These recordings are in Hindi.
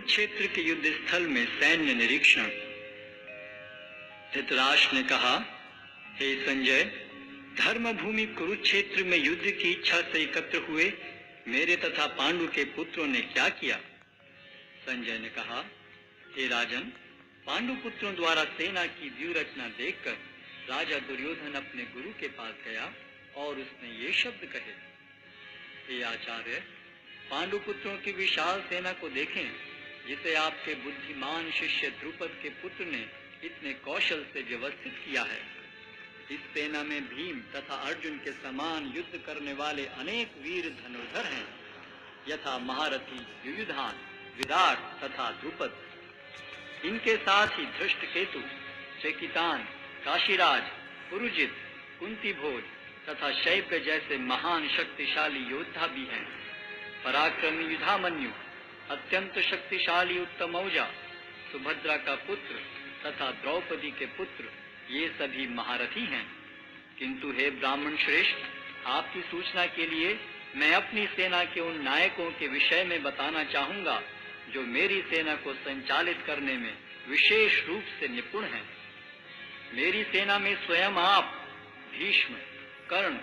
कुरुक्षेत्र के युद्ध स्थल में सैन्य निरीक्षण। धृतराष्ट्र ने कहा, हे संजय, धर्म भूमि कुरुक्षेत्र में युद्ध की इच्छा से एकत्र हुए मेरे तथा पांडु के पुत्रों ने क्या किया? संजय ने कहा, हे राजन, पांडु पुत्रों द्वारा सेना की व्यूह रचना देखकर राजा दुर्योधन अपने गुरु के पास गया और उसने ये शब्द कहे, हे आचार्य, पांडु पुत्रों की विशाल सेना को देखें, जिसे आपके बुद्धिमान शिष्य द्रुपद के पुत्र ने इतने कौशल से व्यवस्थित किया है। इस सेना में भीम तथा अर्जुन के समान युद्ध करने वाले अनेक वीर धनुर्धर हैं, यथा महारथी युयुधान, विराट तथा द्रुपद। इनके साथ ही धृष्टकेतु, चेकितान, काशीराज, पुरुजित, कुंतीभोज तथा शैब्य जैसे महान शक्तिशाली योद्धा भी हैं। पराक्रमी युधामन्यु, अत्यंत शक्तिशाली उत्तमौजा, सुभद्रा का पुत्र तथा द्रौपदी के पुत्र, ये सभी महारथी हैं। किंतु हे ब्राह्मण श्रेष्ठ, आपकी सूचना के लिए मैं अपनी सेना के उन नायकों के विषय में बताना चाहूंगा जो मेरी सेना को संचालित करने में विशेष रूप से निपुण हैं। मेरी सेना में स्वयं आप, भीष्म, कर्ण,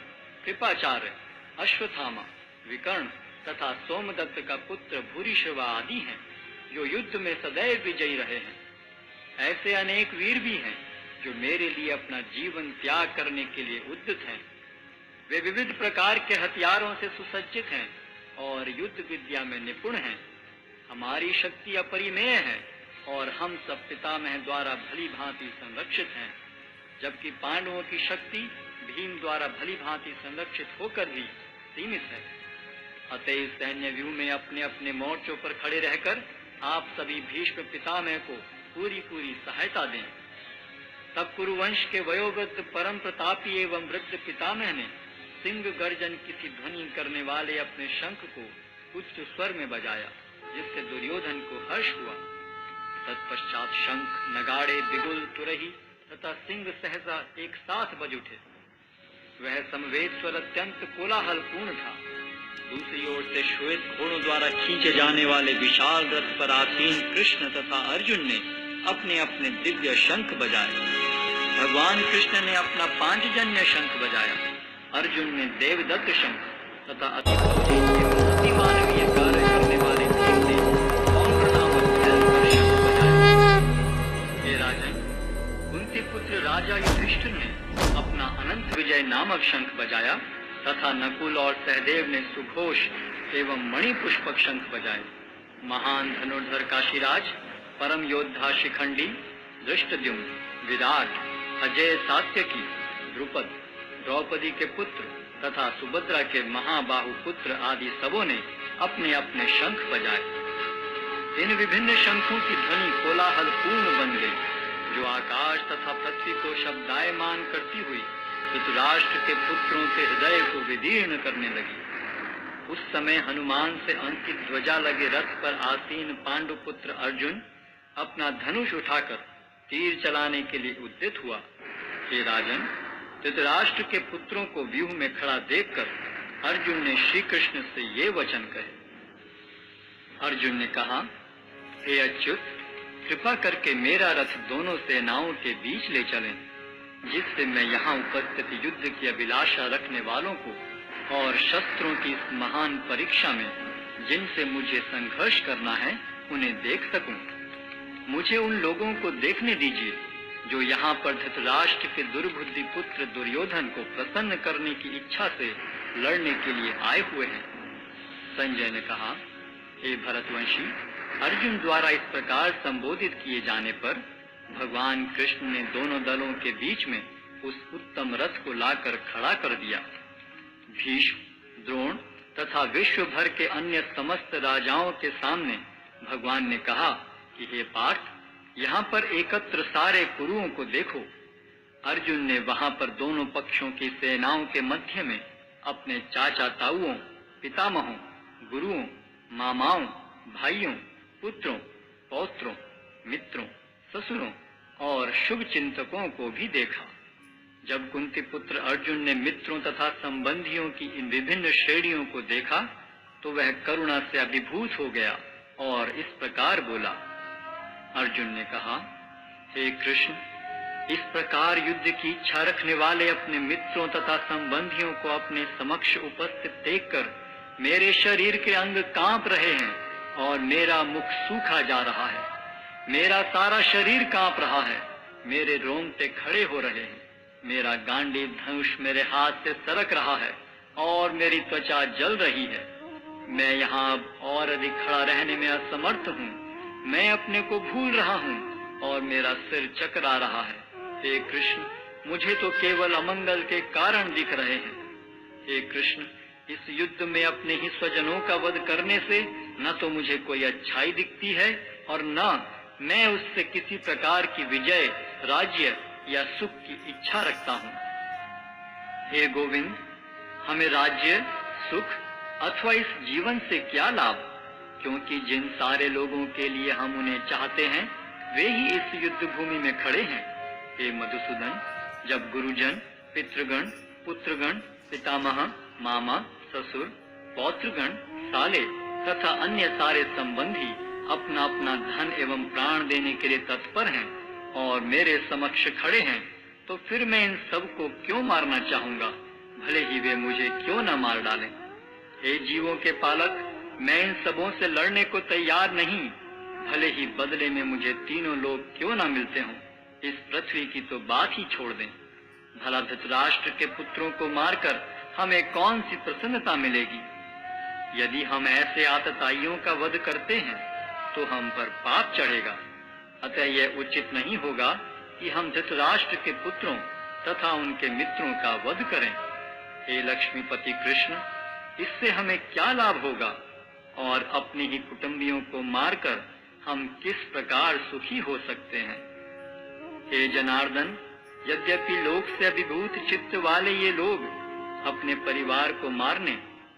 कृपाचार्य, अश्वत्थामा, विकर्ण तथा सोमदत्त का पुत्र भूरिश्रवा आदि हैं, जो युद्ध में सदैव विजयी रहे हैं। ऐसे अनेक वीर भी हैं जो मेरे लिए अपना जीवन त्याग करने के लिए उद्यत हैं। वे विविध प्रकार के हथियारों से सुसज्जित हैं और युद्ध विद्या में निपुण हैं। हमारी शक्ति अपरिमेय है और हम सब पितामह द्वारा भली भांति संरक्षित हैं, जबकि पांडवों की शक्ति भीम द्वारा भली भांति संरक्षित होकर भी सीमित है। अतएव सैन्य व्यूह में अपने अपने मोर्चों पर खड़े रहकर आप सभी भीष्म पितामह को पूरी पूरी सहायता दें। तब कुरुवंश के वयोवृद्ध परम प्रतापी एवं वृद्ध पितामह ने सिंह गर्जन की ध्वनि करने वाले अपने शंख को उच्च स्वर में बजाया, जिससे दुर्योधन को हर्ष हुआ। तत्पश्चात शंख, नगाड़े, बिगुल, तुरही तथा सिंह सहसा एक साथ बज उठे। वह समवेत स्वर अत्यंत कोलाहलपूर्ण था। दूसरी ओर से श्वेत घोड़ों द्वारा खींचे जाने वाले विशाल रथ पर आसीन कृष्ण तथा अर्जुन ने अपने अपने दिव्य शंख बजाए। भगवान कृष्ण ने अपना पांचजन्य शंख बजाया, अर्जुन ने देवदत्त शंख तथा अति मानवीय कार्य करने वाले भीम ने पौंड्र नामक भयंकर शंख बजाया। हे राजन, कुंती पुत्र राजा युधिष्ठिर ने अपना अनंत विजय नामक शंख बजाया तथा नकुल और सहदेव ने सुघोष एवं मणिपुष्पक शंख बजाए। महान धनुर्धर काशीराज, परम योद्धा शिखंडी, धृष्टद्युम्न, विराट, अजय सात्यकी, द्रुपद, द्रौपदी के पुत्र तथा सुभद्रा के महाबाहु पुत्र आदि सबों ने अपने अपने शंख बजाए। इन विभिन्न शंखों की ध्वनि कोलाहल पूर्ण बन गई, जो आकाश तथा पृथ्वी को शब्दायमान करती हुई धृतराष्ट्र के पुत्रों के हृदय को विदीर्ण करने लगी। उस समय हनुमान से अंकित ध्वजा लगे रथ पर आसीन पांडु पुत्र अर्जुन अपना धनुष उठाकर तीर चलाने के लिए उद्यत हुआ। हे राजन, धृतराष्ट्र के पुत्रों को व्यूह में खड़ा देखकर अर्जुन ने श्री कृष्ण से ये वचन कहे। अर्जुन ने कहा, हे अच्युत, कृपा करके मेरा रथ दोनों सेनाओं के बीच ले चलें, जिससे मैं यहाँ उपस्थित युद्ध की अभिलाषा रखने वालों को और शस्त्रों की इस महान परीक्षा में जिनसे मुझे संघर्ष करना है उन्हें देख सकूं। मुझे उन लोगों को देखने दीजिए जो यहाँ पर धृतराष्ट्र के दुर्बुद्धि पुत्र दुर्योधन को प्रसन्न करने की इच्छा से लड़ने के लिए आए हुए हैं। संजय ने कहा, हे भरतवंशी, अर्जुन द्वारा इस प्रकार संबोधित किए जाने पर भगवान कृष्ण ने दोनों दलों के बीच में उस उत्तम रथ को लाकर खड़ा कर दिया। भीष्म, द्रोण तथा विश्व भर के अन्य समस्त राजाओं के सामने भगवान ने कहा कि हे पार्थ, यहाँ पर एकत्र सारे कुरुओं को देखो। अर्जुन ने वहां पर दोनों पक्षों की सेनाओं के मध्य में अपने चाचा ताऊओं, पितामहों, गुरुओं, मामाओं, भाइयों, पुत्रों, पौत्रों, मित्रों, ससुरों और शुभ चिंतकों को भी देखा। जब कुंती पुत्र अर्जुन ने मित्रों तथा संबंधियों की इन विभिन्न श्रेणियों को देखा तो वह करुणा से अभिभूत हो गया और इस प्रकार बोला। अर्जुन ने कहा, हे कृष्ण, इस प्रकार युद्ध की इच्छा रखने वाले अपने मित्रों तथा संबंधियों को अपने समक्ष उपस्थित देखकर मेरे शरीर के अंग कांप रहे हैं और मेरा मुख सूखा जा रहा है। मेरा सारा शरीर कांप रहा है, मेरे रोंगटे खड़े हो रहे हैं, मेरा गांडीव धनुष मेरे हाथ से सरक रहा है और मेरी त्वचा जल रही है। मैं यहाँ अब और अधिक खड़ा रहने में असमर्थ हूँ। मैं अपने को भूल रहा हूँ और मेरा सिर चकरा रहा है। हे कृष्ण, मुझे तो केवल अमंगल के कारण दिख रहे हैं। हे कृष्ण, इस युद्ध में अपने ही स्वजनों का वध करने से न तो मुझे कोई अच्छाई दिखती है और न मैं उससे किसी प्रकार की विजय, राज्य या सुख की इच्छा रखता हूँ। हे गोविंद, हमें राज्य, सुख अथवा इस जीवन से क्या लाभ, क्योंकि जिन सारे लोगों के लिए हम उन्हें चाहते हैं वे ही इस युद्ध भूमि में खड़े हैं। हे मधुसूदन, जब गुरुजन, पितृगण, पुत्रगण, पितामह, मामा, ससुर, पौत्रगण, साले तथा अन्य सारे संबंधी अपना अपना धन एवं प्राण देने के लिए तत्पर हैं और मेरे समक्ष खड़े हैं, तो फिर मैं इन सबको क्यों मारना चाहूंगा, भले ही वे मुझे क्यों न मार डालें। हे जीवों के पालक, मैं इन सबों से लड़ने को तैयार नहीं, भले ही बदले में मुझे तीनों लोग क्यों न मिलते हों। इस पृथ्वी की तो बात ही छोड़ दें। भला धृतराष्ट्र के पुत्रों को मारकर हमें कौन सी प्रसन्नता मिलेगी। यदि हम ऐसे आतताइयों का वध करते हैं तो हम पर पाप चढ़ेगा। अतः यह उचित नहीं होगा कि हम धृतराष्ट्र के पुत्रों तथा उनके मित्रों का वध करें। हे लक्ष्मीपति कृष्ण, इससे हमें क्या लाभ होगा और अपने ही कुटुंबियों को मारकर हम किस प्रकार सुखी हो सकते हैं। हे जनार्दन, यद्यपि लोक से अभिभूत चित्त वाले ये लोग अपने परिवार को मारने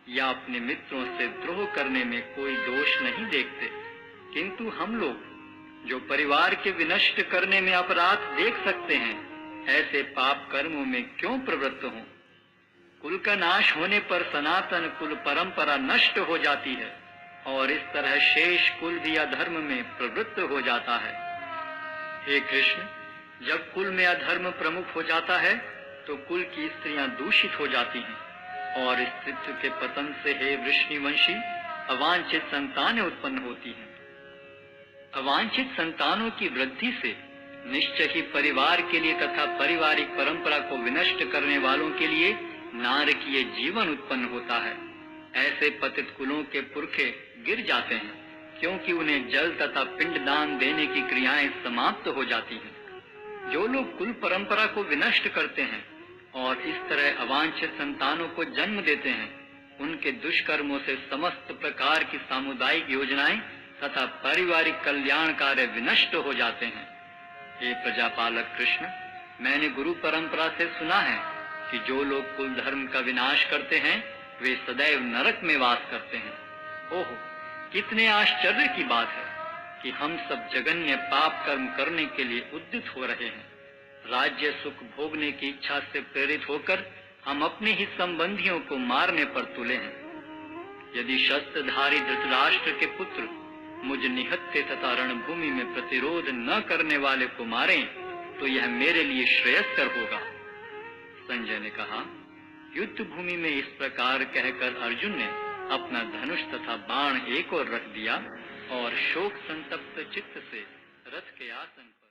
या अपने मित्रों से द्रोह करने में कोई दोष नहीं देखते, किंतु हम लोग जो परिवार के विनष्ट करने में अपराध देख सकते हैं, ऐसे पाप कर्मों में क्यों प्रवृत्त हों। कुल का नाश होने पर सनातन कुल परंपरा नष्ट हो जाती है और इस तरह शेष कुल भी अधर्म में प्रवृत्त हो जाता है। हे कृष्ण, जब कुल में अधर्म प्रमुख हो जाता है तो कुल की स्त्रियां दूषित हो जाती हैं और स्त्रीत्व के पतन से हे वृष्णिवंशी अवांछित संतानें उत्पन्न होती हैं। अवांछित संतानों की वृद्धि से निश्चय ही परिवार के लिए तथा पारिवारिक परंपरा को विनष्ट करने वालों के लिए नारकीय जीवन उत्पन्न होता है। ऐसे पतित कुलों के पुरखे गिर जाते हैं, क्योंकि उन्हें जल तथा पिंडदान देने की क्रियाएं समाप्त हो जाती हैं। जो लोग कुल परंपरा को विनष्ट करते हैं और इस तरह अवांछित संतानों को जन्म देते हैं, उनके दुष्कर्मों से समस्त प्रकार की सामुदायिक योजनाएं तथा पारिवारिक कल्याण कार्य विनष्ट हो जाते हैं। हे प्रजापालक कृष्ण, मैंने गुरु परंपरा से सुना है कि जो लोग कुल धर्म का विनाश करते हैं वे सदैव नरक में वास करते हैं। ओह, कितने आश्चर्य की बात है कि हम सब जघन्य पाप कर्म करने के लिए उद्यत हो रहे हैं। राज्य सुख भोगने की इच्छा से प्रेरित होकर हम अपने ही संबंधियों को मारने पर तुले हैं। यदि शस्त्रधारी धृतराष्ट्र के पुत्र मुझ निहत्थे तथा रणभूमि में प्रतिरोध न करने वाले को मारें तो यह मेरे लिए श्रेयस्कर होगा। संजय ने कहा, युद्ध भूमि में इस प्रकार कहकर अर्जुन ने अपना धनुष तथा बाण एक ओर रख दिया और शोक संतप्त चित्त से रथ के आसन पर